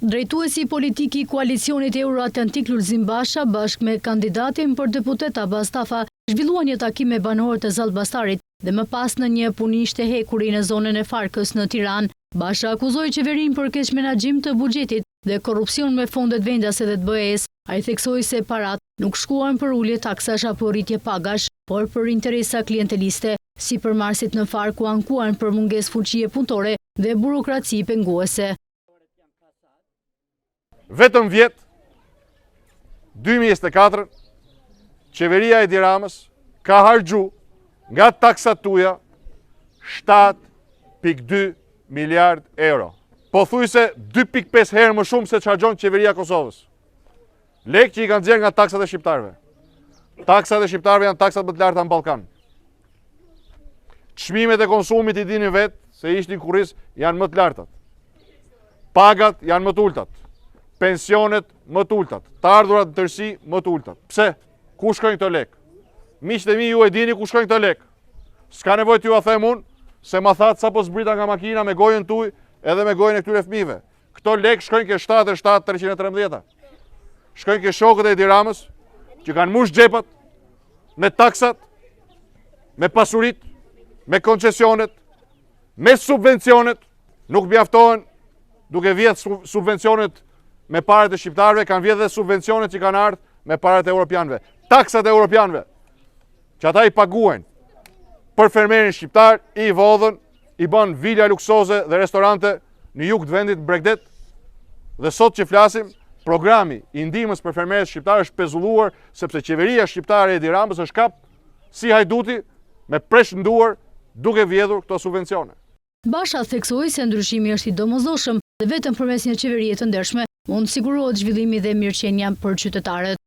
Drejtuesi politik i koalicionit Euro-Atlantik Lulzim Basha bashkë me kandidatin për deputet Abbas Tafa zhvilluan një takim me banorët e Zallbastarit dhe më pas në një punisht e hekuri në zonën e Farkës në Tiranë. Basha akuzoi qeverinë për keq menaxhim të buxhetit dhe korrupsion me fondet vendase dhe të BE-s. Ai theksoi se parat nuk shkuan për ulje taksash apo rritje pagash, por për interesa klienteliste, si për marsit në Fark ku ankuan për mungesë fuqie punëtore dhe burokraci penguese. Vetëm vjet 2024 qeveria e Edi Ramës ka harxhu nga taksat tuaja 7.2 miliard euro. Pothuajse 2.5 herë më shumë se çarxhon qeveria e Kosovës. Lekë që i kanë nxjerrë nga taksat e shqiptarëve. Taksat e shqiptarëve janë taksat më të larta në Ballkan. Çmimet e konsumit i dini vetë se ishtin kurriz janë më të lartat. Pagat janë më të ultat. Pensionet më të ultat, të ardhurat në tërësi më të ultat. Pse? Ku shkojnë këto lekë? Miqtë e mi ju e dini ku shkojnë këto lekë. S'ka nevojë t'ju a them unë, se ma thatë sapo zbrita nga makina me gojën tuaj edhe me gojën e këtyre fëmijëve. Këto lekë shkojnë ke 77-313. Shkojnë ke shokët e Edi Ramës, që kanë mush xhepat me taksat, me pasurit, me koncesionet, me subvencionet, nuk mjaftohen duke vjedhë subvencionet me parat e shqiptarëve, kanë vjedhë dhe subvencionet që kanë ardhur me parat e europianëve. Taksat e europianëve, që ata i paguajnë për fermerin shqiptar, i vodhën, i bën vila luksoze dhe restorante në jug të vendit Bregdet. Dhe sot që flasim, programi i ndihmës për fermerët shqiptarë është pezulluar sepse qeveria shqiptare e Edi Ramës është kap si hajduti me presh në duar duke vjedhur këto subvencione. Basha theksoi se ndryshimi është i domosdoshëm dhe vetëm përmes një qeverie të ndershme mund sigurohet zhvillimi dhe mirëqenia për qytetarët.